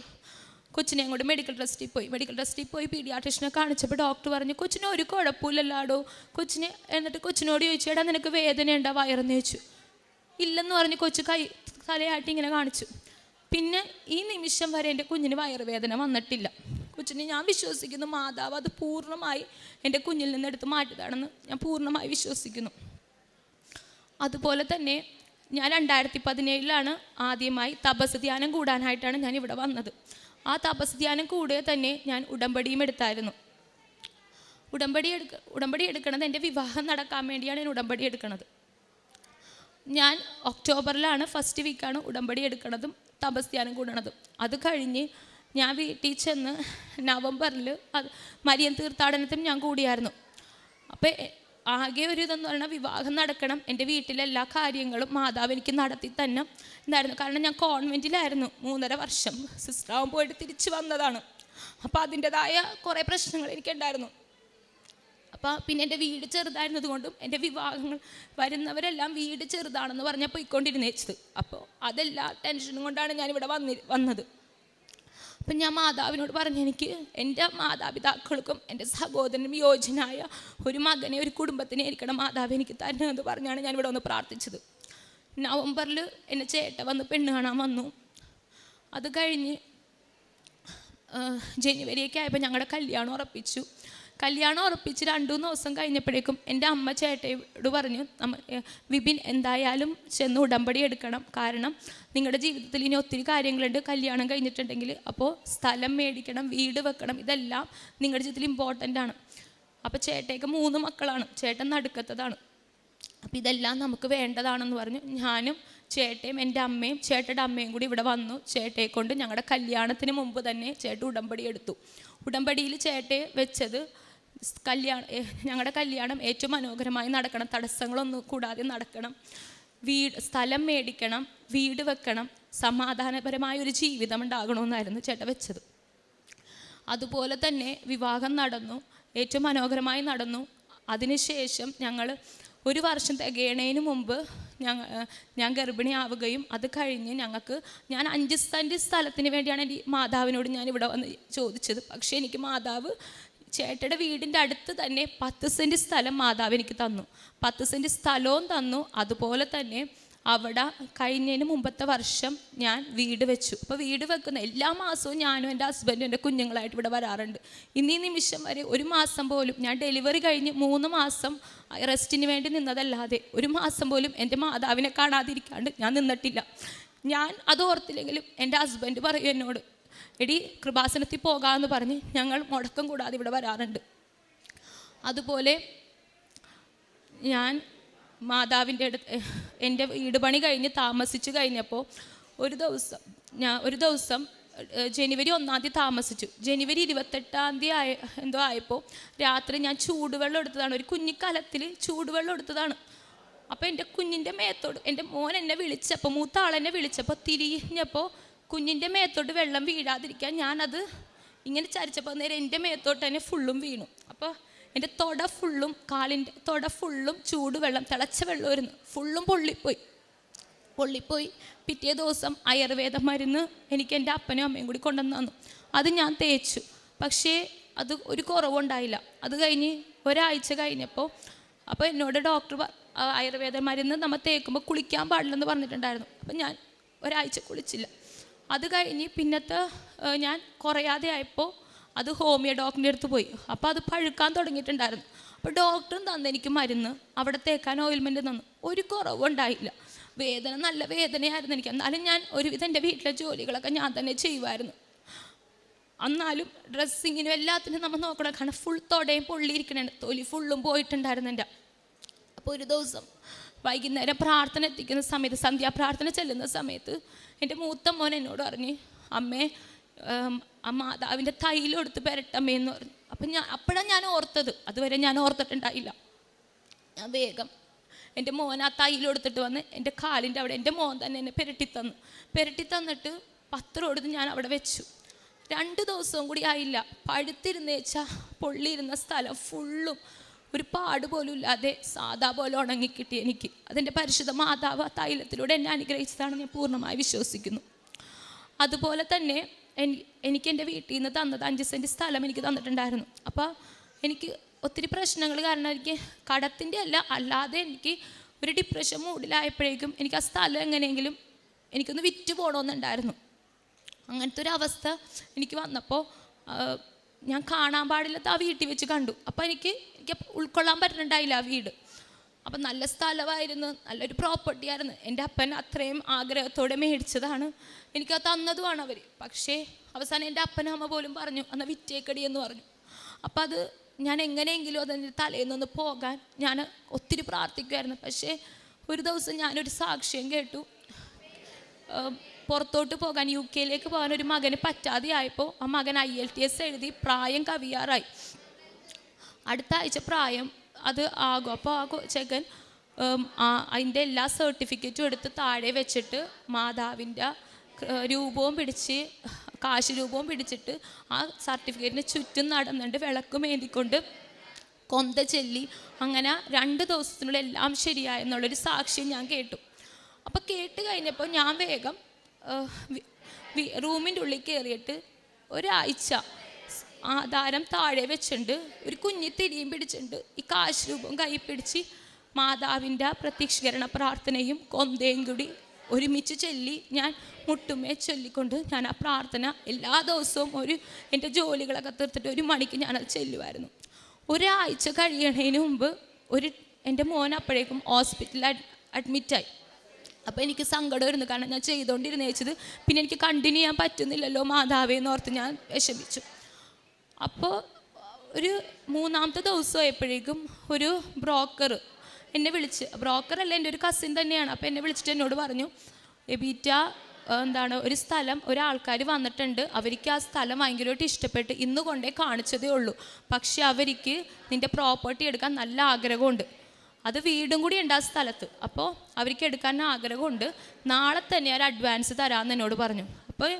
കൊച്ചിനെയും കൊണ്ട് മെഡിക്കൽ ടെസ്റ്റിൽ പോയി പീഡിയാട്രിഷ്യനെ കാണിച്ചപ്പോൾ ഡോക്ടർ പറഞ്ഞു, കൊച്ചിന് ഒരു കുഴപ്പമില്ലല്ലാടോ കൊച്ചിന്. എന്നിട്ട് കൊച്ചിനോട് ചോദിച്ചു, എടാ നിനക്ക് വേദന ഉണ്ടോ വയറെന്ന് ചോദിച്ചു. ഇല്ലെന്ന് പറഞ്ഞ് കൊച്ചു തലയാട്ടി ഇങ്ങനെ കാണിച്ചു. പിന്നെ ഈ നിമിഷം വരെ എൻ്റെ കുഞ്ഞിന് വയറുവേദന വന്നിട്ടില്ല. കൊച്ചിന് ഞാൻ വിശ്വസിക്കുന്നു മാതാവ് അത് പൂർണ്ണമായി എൻ്റെ കുഞ്ഞിൽ നിന്ന് എടുത്ത് മാറ്റിയതാണെന്ന് ഞാൻ പൂർണ്ണമായി വിശ്വസിക്കുന്നു. അതുപോലെ തന്നെ ഞാൻ 2017 ആദ്യമായി തപസ് ധ്യാനം കൂടാനായിട്ടാണ് ഞാൻ ഇവിടെ വന്നത്. ആ തപസ് ധ്യാനം കൂടെ തന്നെ ഞാൻ ഉടമ്പടിയും എടുത്തായിരുന്നു. ഉടമ്പടി എടുക്കണത് എൻ്റെ വിവാഹം നടക്കാൻ വേണ്ടിയാണ് ഞാൻ ഉടമ്പടി എടുക്കുന്നത്. ഞാൻ ഒക്ടോബറിലാണ് ഫസ്റ്റ് വീക്കാണ് ഉടമ്പടി എടുക്കണതും തപസ് ധ്യാനം കൂടണതും. അത് കഴിഞ്ഞ് ഞാൻ വീട്ടിൽ ചെന്ന് നവംബറിൽ മരിയൻ തീർത്ഥാടനത്തിനും ഞാൻ കൂടിയായിരുന്നു. അപ്പോൾ ആകെ ഒരു ഇതെന്ന് പറഞ്ഞാൽ വിവാഹം നടക്കണം, എൻ്റെ വീട്ടിലെ എല്ലാ കാര്യങ്ങളും മാതാവ് എനിക്ക് നടത്തി തന്നെ ഉണ്ടായിരുന്നു. കാരണം ഞാൻ കോൺവെൻറ്റിലായിരുന്നു 3.5 വർഷം, സിസ്റ്ററാവാൻ പോയിട്ട് തിരിച്ച് വന്നതാണ്. അപ്പോൾ അതിൻ്റെതായ കുറേ പ്രശ്നങ്ങൾ എനിക്കുണ്ടായിരുന്നു. അപ്പോൾ പിന്നെ എൻ്റെ വീട് ചെറുതായിരുന്നത് കൊണ്ടും എൻ്റെ വിവാഹങ്ങൾ വരുന്നവരെല്ലാം വീട് ചെറുതാണെന്ന് പറഞ്ഞാൽ പോയിക്കൊണ്ടിരുന്നേച്ചത്. അപ്പോൾ അതെല്ലാ ടെൻഷനും കൊണ്ടാണ് ഞാനിവിടെ വന്നത്. അപ്പം ഞാൻ മാതാവിനോട് പറഞ്ഞു, എനിക്ക് എൻ്റെ മാതാപിതാക്കൾക്കും എൻ്റെ സഹോദരനും യോജനായ ഒരു മകനെ, ഒരു കുടുംബത്തിനെ ആയിരിക്കണം മാതാവ് എനിക്ക് തന്നെ എന്ന് പറഞ്ഞാണ് ഞാനിവിടെ വന്ന് പ്രാർത്ഥിച്ചത്. നവംബറിൽ എൻ്റെ ചേട്ടൻ വന്ന് പെണ്ണ് കാണാൻ വന്നു. അത് കഴിഞ്ഞ് ജനുവരിയൊക്കെ ആയപ്പോൾ ഞങ്ങളുടെ കല്യാണം ഉറപ്പിച്ച് 2-3 ദിവസം കഴിഞ്ഞപ്പോഴേക്കും എൻ്റെ അമ്മ ചേട്ടയോട് പറഞ്ഞു, വിപിൻ എന്തായാലും ചെന്ന് ഉടമ്പടി എടുക്കണം, കാരണം നിങ്ങളുടെ ജീവിതത്തിൽ ഇനി ഒത്തിരി കാര്യങ്ങളുണ്ട്, കല്യാണം കഴിഞ്ഞിട്ടുണ്ടെങ്കിൽ അപ്പോൾ സ്ഥലം മേടിക്കണം, വീട് വെക്കണം, ഇതെല്ലാം നിങ്ങളുടെ ജീവിതത്തിൽ ഇമ്പോർട്ടൻ്റ് ആണ്. അപ്പോൾ ചേട്ടയ്ക്ക് 3 മക്കളാണ്, ചേട്ടൻ നടുക്കത്തതാണ്, അപ്പോൾ ഇതെല്ലാം നമുക്ക് വേണ്ടതാണെന്ന് പറഞ്ഞു. ഞാനും ചേട്ടയും എൻ്റെ അമ്മയും ചേട്ടയുടെ അമ്മയും കൂടി ഇവിടെ വന്നു. ചേട്ടയെ കൊണ്ട് ഞങ്ങളുടെ കല്യാണത്തിന് മുമ്പ് തന്നെ ചേട്ടൻ ഉടമ്പടി എടുത്തു. ഉടമ്പടിയിൽ ചേട്ടയെ വെച്ചത് ഞങ്ങളുടെ കല്യാണം ഏറ്റവും മനോഹരമായി നടക്കണം, തടസ്സങ്ങളൊന്നും കൂടാതെ നടക്കണം, സ്ഥലം മേടിക്കണം, വീട് വെക്കണം, സമാധാനപരമായ ഒരു ജീവിതം ഉണ്ടാകണമെന്നായിരുന്നു ചേട്ടൻ വെച്ചത്. അതുപോലെ തന്നെ വിവാഹം നടന്നു, ഏറ്റവും മനോഹരമായി നടന്നു. അതിനുശേഷം ഞങ്ങൾ 1 വർഷം തികയണതിന് മുമ്പ് ഞാൻ ഗർഭിണിയാവുകയും അത് കഴിഞ്ഞ് ഞാൻ 5 സെൻറ്റ് സ്ഥലത്തിന് വേണ്ടിയാണ് എൻ്റെ മാതാവിനോട് ഞാൻ ഇവിടെ വന്ന് ചോദിച്ചത്. പക്ഷേ എനിക്ക് മാതാവ് ചേട്ടയുടെ വീടിൻ്റെ അടുത്ത് തന്നെ 10 സെൻറ്റ് സ്ഥലം മാതാവ് എനിക്ക് തന്നു. 10 സെൻറ്റ് സ്ഥലവും തന്നു. അതുപോലെ തന്നെ അവിടെ കഴിഞ്ഞതിന് മുമ്പത്തെ വർഷം ഞാൻ വീട് വെച്ചു. അപ്പോൾ വീട് വെക്കുന്ന എല്ലാ മാസവും ഞാനും എൻ്റെ ഹസ്ബൻഡും എൻ്റെ കുഞ്ഞുങ്ങളായിട്ട് ഇവിടെ വരാറുണ്ട്. ഇന്നീ നിമിഷം വരെ 1 മാസം പോലും ഞാൻ ഡെലിവറി കഴിഞ്ഞ് 3 മാസം റെസ്റ്റിന് വേണ്ടി നിന്നതല്ലാതെ 1 മാസം പോലും എൻ്റെ മാതാവിനെ കാണാതിരിക്കാണ്ട് ഞാൻ നിന്നിട്ടില്ല. ഞാൻ അത് ഓർത്തില്ലെങ്കിലും എൻ്റെ ഹസ്ബൻഡ് പറയും എന്നോട്, എടി കൃപാസനത്തിൽ പോകാമെന്ന് പറഞ്ഞ് ഞങ്ങൾ മുടക്കം കൂടാതെ ഇവിടെ വരാറുണ്ട്. അതുപോലെ ഞാൻ മാതാവിൻ്റെ അടുത്ത് എൻ്റെ വീട് പണി കഴിഞ്ഞ് താമസിച്ച് കഴിഞ്ഞപ്പോൾ ഒരു ദിവസം ജനുവരി 1-ാം തീയതി താമസിച്ചു. ജനുവരി 28-ാം തീയതി എന്തോ ആയപ്പോൾ രാത്രി ഞാൻ ചൂടുവെള്ളം എടുത്തതാണ്, ഒരു കുഞ്ഞിക്കലത്തിൽ ചൂടുവെള്ളം എടുത്തതാണ്. അപ്പോൾ എൻ്റെ കുഞ്ഞിൻ്റെ മേത്തോട് എൻ്റെ മോൻ എന്നെ വിളിച്ചപ്പോൾ, മൂത്ത ആളെന്നെ വിളിച്ചപ്പോൾ തിരിഞ്ഞപ്പോൾ കുഞ്ഞിൻ്റെ മേത്തോട്ട് വെള്ളം വീഴാതിരിക്കാൻ ഞാനത് ഇങ്ങനെ ചരിച്ചപ്പോൾ നേരെ എൻ്റെ മേത്തോട്ട് തന്നെ ഫുള്ളും വീണു. അപ്പോൾ എൻ്റെ കാലിൻ്റെ തൊട ഫുള്ളും ചൂടുവെള്ളം, തിളച്ച വെള്ളമായിരുന്നു, ഫുള്ളും പൊള്ളിപ്പോയി. പിറ്റേ ദിവസം ആയുർവേദ മരുന്ന് എനിക്ക് എൻ്റെ അപ്പനും അമ്മയും കൂടി കൊണ്ടുവന്ന് തന്നു. അത് ഞാൻ തേച്ചു. പക്ഷേ അത് ഒരു കുറവുണ്ടായില്ല. അത് കഴിഞ്ഞ് ഒരാഴ്ച കഴിഞ്ഞപ്പോൾ അപ്പോൾ എന്നോട് ഡോക്ടർ ആയുർവേദ മരുന്ന് നമ്മൾ തേക്കുമ്പോൾ കുളിക്കാൻ പാടില്ലെന്ന് പറഞ്ഞിട്ടുണ്ടായിരുന്നു. അപ്പം ഞാൻ ഒരാഴ്ച കുളിച്ചില്ല. അത് കഴിഞ്ഞ് പിന്നത്തെ ഞാൻ കുറയാതെ ആയപ്പോൾ അത് ഹോമിയോ ഡോക്ടറിൻ്റെ അടുത്ത് പോയി. അപ്പോൾ അത് പഴുക്കാൻ തുടങ്ങിയിട്ടുണ്ടായിരുന്നു. അപ്പോൾ ഡോക്ടറും തന്നു എനിക്ക് മരുന്ന്, അവിടെ തേക്കാൻ ഓയിൽമെൻറ്റ് തന്നു. ഒരു കുറവുണ്ടായില്ല. നല്ല വേദനയായിരുന്നു എനിക്ക്. എന്നാലും ഞാൻ ഒരുവിധം എൻ്റെ വീട്ടിലെ ജോലികളൊക്കെ ഞാൻ തന്നെ ചെയ്യുമായിരുന്നു. എന്നാലും ഡ്രസ്സിങ്ങിനും എല്ലാത്തിനും നമ്മൾ നോക്കണം, കാരണം ഫുൾ തൊടയും പൊള്ളിയിരിക്കണേ, തൊലി ഫുള്ളും പോയിട്ടുണ്ടായിരുന്നു എൻ്റെ. അപ്പോൾ ഒരു ദിവസം വൈകുന്നേരം പ്രാർത്ഥന എത്തിക്കുന്ന സമയത്ത്, സന്ധ്യാപ്രാർത്ഥന ചെല്ലുന്ന സമയത്ത് എൻ്റെ മൂത്ത മോൻ എന്നോട് പറഞ്ഞ്, അമ്മേ മാതാവിൻ്റെ തൈലം എടുത്ത് പെരട്ടമ്മയെന്ന് പറഞ്ഞു. അപ്പം അപ്പോഴാണ് ഞാൻ ഓർത്തത്, അതുവരെ ഞാൻ ഓർത്തിട്ടുണ്ടായില്ല. ഞാൻ വേഗം എൻ്റെ മോൻ ആ തൈലം എടുത്തിട്ട് വന്ന് എൻ്റെ കാലിൻ്റെ അവിടെ എൻ്റെ മോൻ തന്നെ എന്നെ പെരട്ടി തന്നിട്ട് പത്രം എടുത്ത് ഞാൻ അവിടെ വെച്ചു. 2 ദിവസവും കൂടി ആയില്ല, പഴുത്തിരുന്നേച്ചാൽ പൊള്ളിയിരുന്ന സ്ഥലം ഫുള്ളും ഒരു പാട് പോലും ഇല്ലാതെ സാധാ പോലെ ഉണങ്ങിക്കിട്ടി എനിക്ക്. അതിൻ്റെ പരിശുദ്ധ മാതാവ് തൈലത്തിലൂടെ എന്നെ അനുഗ്രഹിച്ചതാണെന്ന് ഞാൻ പൂർണ്ണമായി വിശ്വസിക്കുന്നു. അതുപോലെ തന്നെ എനിക്ക് എൻ്റെ വീട്ടിൽ നിന്ന് തന്നത് 5 സെൻറ്റ് സ്ഥലം എനിക്ക് തന്നിട്ടുണ്ടായിരുന്നു. അപ്പോൾ എനിക്ക് ഒത്തിരി പ്രശ്നങ്ങൾ കാരണം എനിക്ക് കടത്തിൻ്റെ അല്ലാതെ എനിക്ക് ഒരു ഡിപ്രഷൻ മൂഡിലായപ്പോഴേക്കും എനിക്ക് ആ സ്ഥലം എങ്ങനെയെങ്കിലും എനിക്കൊന്ന് വിറ്റ് പോകണമെന്നുണ്ടായിരുന്നു. അങ്ങനത്തെ ഒരു അവസ്ഥ എനിക്ക് വന്നപ്പോൾ ഞാൻ കാണാൻ പാടില്ലാത്ത ആ വീട്ടിൽ വെച്ച് കണ്ടു. അപ്പോൾ എനിക്ക് ഉൾക്കൊള്ളാൻ പറ്റുന്നുണ്ടായില്ല ആ വീട്. അപ്പം നല്ല സ്ഥലമായിരുന്നു, നല്ലൊരു പ്രോപ്പർട്ടി ആയിരുന്നു. എൻ്റെ അപ്പൻ അത്രയും ആഗ്രഹത്തോടെ മേടിച്ചതാണ്, എനിക്കത് തന്നതുമാണ് അവർ. പക്ഷേ അവസാനം എൻ്റെ അപ്പനും അമ്മ പോലും പറഞ്ഞു, എന്നാൽ വിറ്റേക്കടി എന്ന് പറഞ്ഞു. അപ്പം അത് ഞാൻ എങ്ങനെയെങ്കിലും അതിൻ്റെ തലേന്നൊന്ന് പോകാൻ ഞാൻ ഒത്തിരി പ്രാർത്ഥിക്കുമായിരുന്നു. പക്ഷേ ഒരു ദിവസം ഞാനൊരു സാക്ഷ്യം കേട്ടു. പുറത്തോട്ട് പോകാൻ, UK പോകാൻ ഒരു മകന് പറ്റാതെ ആയപ്പോൾ ആ മകൻ IELTS എഴുതി പ്രായം കവിയാറായി. അടുത്ത ആഴ്ച പ്രായം അത് ആകും. അപ്പോൾ ആ ചെക്കൻ അതിൻ്റെ എല്ലാ സർട്ടിഫിക്കറ്റും എടുത്ത് താഴെ വെച്ചിട്ട് മാതാവിൻ്റെ രൂപവും പിടിച്ച്, കാശ് രൂപവും പിടിച്ചിട്ട് ആ സർട്ടിഫിക്കറ്റിന് ചുറ്റും നടന്നുകൊണ്ട് വിളക്കും ഏന്തിക്കൊണ്ട് കൊന്ത ചൊല്ലി അങ്ങനെ 2 ദിവസത്തിനുള്ളിൽ എല്ലാം ശരിയായെന്നുള്ളൊരു സാക്ഷ്യം ഞാൻ കേട്ടു. അപ്പോൾ കേട്ട് കഴിഞ്ഞപ്പോൾ ഞാൻ വേഗം റൂമിൻ്റെ ഉള്ളിൽ കയറിയിട്ട് ഒരാഴ്ച ആധാരം താഴെ വെച്ചിട്ടുണ്ട്, ഒരു കുഞ്ഞി തിരിയും പിടിച്ചിട്ടുണ്ട്, ഈ കാശ് രൂപം കൈ പിടിച്ച് മാതാവിൻ്റെ പ്രത്യക്ഷീകരണ പ്രാർത്ഥനയും കൊന്തയും കൂടി ഒരുമിച്ച് ചൊല്ലി ഞാൻ മുട്ടുമേ ചൊല്ലിക്കൊണ്ട് ഞാൻ ആ പ്രാർത്ഥന എല്ലാ ദിവസവും എൻ്റെ ജോലികളൊക്കെ തീർത്തിട്ട് 1 മണിക്ക് ഞാനത് ചെല്ലുമായിരുന്നു. ഒരാഴ്ച കഴിയണതിന് മുമ്പ് എൻ്റെ മോൻ അപ്പോഴേക്കും ഹോസ്പിറ്റലിൽ അഡ്മിറ്റായി. അപ്പോൾ എനിക്ക് സങ്കടമായിരുന്നു, കാരണം ഞാൻ ചെയ്തുകൊണ്ടിരുന്നേച്ചത് പിന്നെ എനിക്ക് കണ്ടിന്യൂ ചെയ്യാൻ പറ്റുന്നില്ലല്ലോ മാതാവേന്ന് ഓർത്ത് ഞാൻ വിഷമിച്ചു. അപ്പോൾ ഒരു 3-ാമത്തെ ദിവസം ആയപ്പോഴേക്കും ഒരു ബ്രോക്കർ എന്നെ വിളിച്ച്, ബ്രോക്കറല്ല എൻ്റെ ഒരു കസിൻ തന്നെയാണ്. അപ്പോൾ എന്നെ വിളിച്ചിട്ട് എന്നോട് പറഞ്ഞു, എബീറ്റ ഒരു സ്ഥലം ഒരാൾക്കാർ വന്നിട്ടുണ്ട്, അവർക്ക് ആ സ്ഥലം ഭയങ്കരമായിട്ട് ഇഷ്ടപ്പെട്ട് ഇന്ന് കൊണ്ടേ കാണിച്ചതേ ഉള്ളൂ, പക്ഷെ അവർക്ക് നിൻ്റെ പ്രോപ്പർട്ടി എടുക്കാൻ നല്ല ആഗ്രഹമുണ്ട്, അത് വീടും കൂടി ഉണ്ട് ആ സ്ഥലത്ത്, അപ്പോൾ അവർക്ക് എടുക്കാൻ ആഗ്രഹമുണ്ട്, നാളെ തന്നെ ഒരു അഡ്വാൻസ് തരാമെന്ന് എന്നോട് പറഞ്ഞു. അപ്പോൾ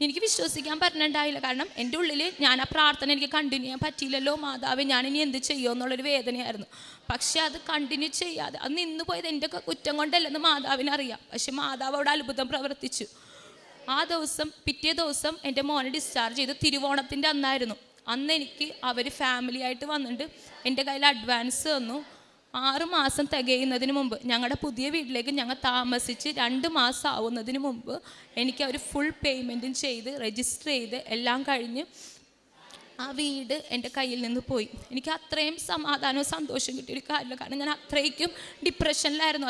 എനിക്ക് വിശ്വസിക്കാൻ പറ്റുന്നുണ്ടായില്ല, കാരണം എൻ്റെ ഉള്ളിൽ ഞാൻ ആ പ്രാർത്ഥന എനിക്ക് കണ്ടിന്യൂ ചെയ്യാൻ പറ്റിയില്ലല്ലോ മാതാവേ, ഞാനിനി എന്ത് ചെയ്യുമോ എന്നുള്ളൊരു വേദനയായിരുന്നു. പക്ഷേ അത് കണ്ടിന്യൂ ചെയ്യാതെ അത് നിന്ന് പോയത് എൻ്റെ കുറ്റം കൊണ്ടല്ലെന്ന് മാതാവിനറിയാം. പക്ഷെ മാതാവ് അവിടെ അത്ഭുതം പ്രവർത്തിച്ചു. ആ ദിവസം പിറ്റേ ദിവസം എൻ്റെ മോനെ ഡിസ്ചാർജ് ചെയ്ത് തിരുവോണത്തിൻ്റെ അന്നായിരുന്നു. അന്ന് എനിക്ക് അവർ ഫാമിലി ആയിട്ട് വന്നിട്ട് എൻ്റെ കയ്യിൽ അഡ്വാൻസ് തന്നു. 6 മാസം തികയുന്നതിന് മുമ്പ്, ഞങ്ങളുടെ പുതിയ വീട്ടിലേക്ക് ഞങ്ങൾ താമസിച്ച് 2 മാസം ആവുന്നതിന് മുമ്പ് എനിക്ക് അവർ ഫുൾ പേയ്മെൻറ്റും ചെയ്ത് രജിസ്റ്റർ ചെയ്ത് എല്ലാം കഴിഞ്ഞ് ആ വീട് എൻ്റെ കയ്യിൽ നിന്ന് പോയി. എനിക്ക് അത്രയും സമാധാനവും സന്തോഷം കിട്ടിയൊരു കാര്യമില്ല, കാരണം ഞാൻ അത്രയ്ക്കും ഡിപ്രഷനിലായിരുന്നു.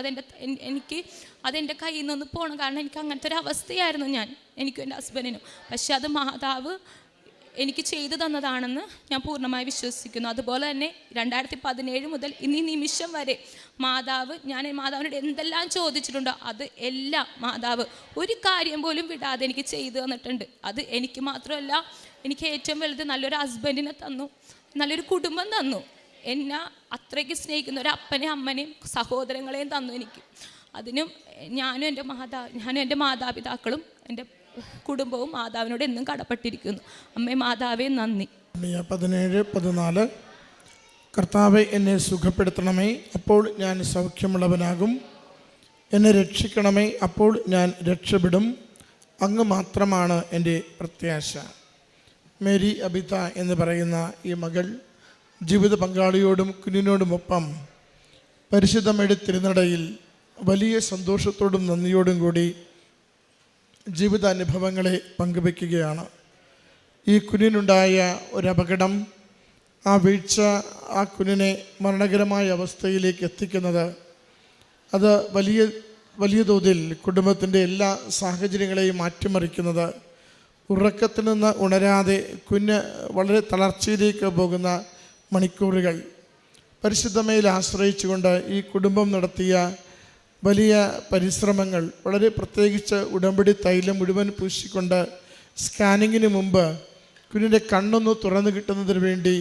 അതെൻ്റെ കയ്യിൽ നിന്ന് പോകണം, കാരണം എനിക്ക് അങ്ങനത്തെ ഒരു അവസ്ഥയായിരുന്നു എനിക്കും എൻ്റെ ഹസ്ബൻഡിനും. പക്ഷെ അത് മാതാവ് എനിക്ക് ചെയ്തു തന്നതാണെന്ന് ഞാൻ പൂർണ്ണമായി വിശ്വസിക്കുന്നു. അതുപോലെ തന്നെ 2017 മുതൽ ഇന്ന് ഈ നിമിഷം വരെ ഞാൻ മാതാവിനോട് എന്തെല്ലാം ചോദിച്ചിട്ടുണ്ടോ അത് എല്ലാം മാതാവ് ഒരു കാര്യം പോലും വിടാതെ എനിക്ക് ചെയ്തു തന്നിട്ടുണ്ട്. അത് എനിക്ക് മാത്രമല്ല, എനിക്ക് ഏറ്റവും വലുത് നല്ലൊരു ഹസ്ബൻഡിനെ തന്നു, നല്ലൊരു കുടുംബം തന്നു, എന്നെ അത്രയ്ക്ക് സ്നേഹിക്കുന്ന ഒരു അപ്പനെയും അമ്മനെയും സഹോദരങ്ങളെയും തന്നു എനിക്ക്. അതിനും ഞാനും എൻ്റെ മാതാപിതാക്കളും എൻ്റെ കുടുംബവും മാതാവിനോട് എന്നും കടപ്പെട്ടിരിക്കുന്നു. അമ്മേ മാതാവേ നന്ദി. 17-14 കർത്താവെ, എന്നെ സുഖപ്പെടുത്തണമേ, അപ്പോൾ ഞാൻ സൗഖ്യമുള്ളവനാകും. എന്നെ രക്ഷിക്കണമേ, അപ്പോൾ ഞാൻ രക്ഷപ്പെടും. അങ്ങ് മാത്രമാണ് എൻ്റെ പ്രത്യാശ. മേരി അബിത എന്ന് പറയുന്ന ഈ മകൾ ജീവിത പങ്കാളിയോടും കുഞ്ഞിനോടുമൊപ്പം പരിശുദ്ധമ്മയുടെ തിരുനടയിൽ വലിയ സന്തോഷത്തോടും നന്ദിയോടും കൂടി ജീവിതാനുഭവങ്ങളെ പങ്കുവയ്ക്കുകയാണ്. ഈ കുഞ്ഞിനുണ്ടായ ഒരപകടം, ആ വീഴ്ച ആ കുഞ്ഞിനെ മരണകരമായ അവസ്ഥയിലേക്ക് എത്തിക്കുന്നത്, അത് വലിയ തോതിൽ കുടുംബത്തിൻ്റെ എല്ലാ സാഹചര്യങ്ങളെയും മാറ്റിമറിക്കുന്നത്, ഉറക്കത്തിൽ നിന്ന് ഉണരാതെ കുഞ്ഞ് വളരെ തളർച്ചയിലേക്ക് പോകുന്ന മണിക്കൂറുകൾ, പരിശുദ്ധമ്മയിൽ ആശ്രയിച്ചുകൊണ്ട് ഈ കുടുംബം നടത്തിയ വലിയ പരിശ്രമങ്ങൾ, വളരെ പ്രത്യേകിച്ച് ഉടമ്പടി തൈലം മുഴുവൻ പൂശിക്കൊണ്ട് സ്കാനിങ്ങിന് മുമ്പ് കുഞ്ഞിൻ്റെ കണ്ണൊന്ന് തുറന്നു കിട്ടുന്നതിന് വേണ്ടി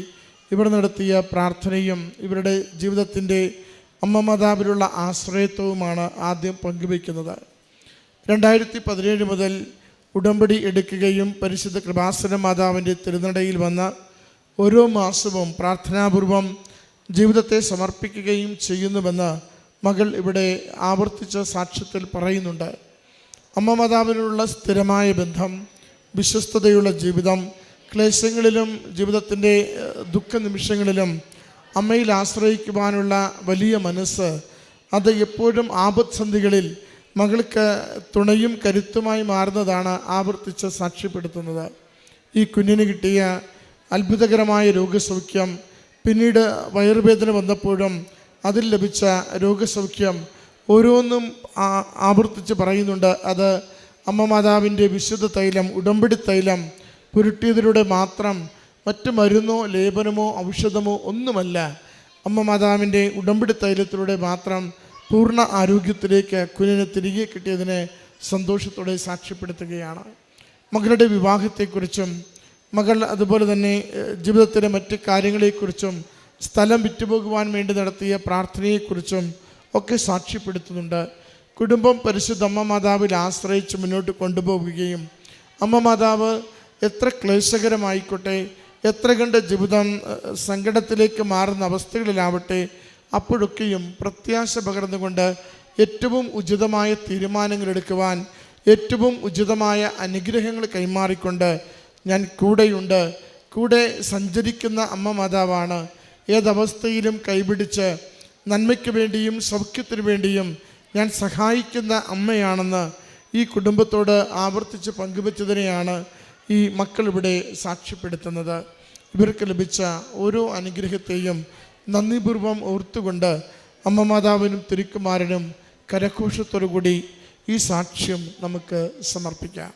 ഇവർ നടത്തിയ പ്രാർത്ഥനയും ഇവരുടെ ജീവിതത്തിൻ്റെ അമ്മ മാതാവിലുള്ള ആശ്രയത്വവുമാണ് ആദ്യം പങ്കുവയ്ക്കുന്നത്. 2017 മുതൽ ഉടമ്പടി എടുക്കുകയും പരിശുദ്ധ കൃപാസന മാതാവിൻ്റെ തിരുനടയിൽ വന്ന ഓരോ മാസവും പ്രാർത്ഥനാപൂർവം ജീവിതത്തെ സമർപ്പിക്കുകയും ചെയ്യുന്നുവെന്ന് മകൾ ഇവിടെ ആവർത്തിച്ച സാക്ഷ്യത്തിൽ പറയുന്നുണ്ട്. അമ്മ മാതാവിനുള്ള സ്ഥിരമായ ബന്ധം, വിശ്വസ്തതയുള്ള ജീവിതം, ക്ലേശങ്ങളിലും ജീവിതത്തിൻ്റെ ദുഃഖ നിമിഷങ്ങളിലും അമ്മയിൽ ആശ്രയിക്കുവാനുള്ള വലിയ മനസ്സ്, അത് എപ്പോഴും ആപത്സന്ധികളിൽ മകൾക്ക് തുണയും കരുത്തുമായി മാറുന്നതാണ് ആവർത്തിച്ച് സാക്ഷ്യപ്പെടുത്തുന്നത്. ഈ കുഞ്ഞിന് കിട്ടിയ അത്ഭുതകരമായ രോഗസൗഖ്യം, പിന്നീട് വയറുവേദന വന്നപ്പോഴും അതിൽ ലഭിച്ച രോഗസൗഖ്യം, ഓരോന്നും ആവർത്തിച്ച് പറയുന്നുണ്ട്. അത് അമ്മ മാതാവിൻ്റെ വിശുദ്ധ തൈലം, ഉടമ്പടി തൈലം പുരട്ടിയതിലൂടെ മാത്രം, മറ്റ് മരുന്നോ ലേപനമോ ഔഷധമോ ഒന്നുമല്ല, അമ്മ മാതാവിൻ്റെ ഉടമ്പടി തൈലത്തിലൂടെ മാത്രം പൂർണ്ണ ആരോഗ്യത്തിലേക്ക് കുഞ്ഞിനെ തിരികെ കിട്ടിയതിനെ സന്തോഷത്തോടെ സാക്ഷ്യപ്പെടുത്തുകയാണ്. മകളുടെ വിവാഹത്തെക്കുറിച്ചും മകൾ അതുപോലെ തന്നെ ജീവിതത്തിലെ മറ്റ് കാര്യങ്ങളെക്കുറിച്ചും സ്ഥലം വിറ്റുപോകുവാൻ വേണ്ടി നടത്തിയ പ്രാർത്ഥനയെക്കുറിച്ചും ഒക്കെ സാക്ഷ്യപ്പെടുത്തുന്നുണ്ട്. കുടുംബം പരിശുദ്ധ അമ്മ മാതാവിൽ ആശ്രയിച്ച് മുന്നോട്ട് കൊണ്ടുപോവുകയും അമ്മ മാതാവ് എത്ര ക്ലേശകരമായിക്കോട്ടെ, എത്ര കണ്ട് ജീവിതം സങ്കടത്തിലേക്ക് മാറുന്ന അവസ്ഥകളിലാവട്ടെ, അപ്പോഴൊക്കെയും പ്രത്യാശ പകർന്നുകൊണ്ട് ഏറ്റവും ഉചിതമായ തീരുമാനങ്ങൾ എടുക്കുവാൻ, ഏറ്റവും ഉചിതമായ അനുഗ്രഹങ്ങൾ കൈമാറിക്കൊണ്ട് ഞാൻ കൂടെയുണ്ട്, കൂടെ സഞ്ചരിക്കുന്ന അമ്മ മാതാവാണ്, ഏതവസ്ഥയിലും കൈപിടിച്ച് നന്മയ്ക്ക് വേണ്ടിയും സൗഖ്യത്തിനു വേണ്ടിയും ഞാൻ സഹായിക്കുന്ന അമ്മയാണെന്ന് ഈ കുടുംബത്തോട് ആവർത്തിച്ച് പങ്കുവച്ചതിനെയാണ് ഈ മക്കളിവിടെ സാക്ഷ്യപ്പെടുത്തുന്നത്. ഇവർക്ക് ലഭിച്ച ഓരോ അനുഗ്രഹത്തെയും നന്ദിപൂർവ്വം ഓർത്തുകൊണ്ട് അമ്മ മാതാവിനും തിരുക്കുമാരനും കരഘോഷത്തോടു കൂടി ഈ സാക്ഷ്യം നമുക്ക് സമർപ്പിക്കാം.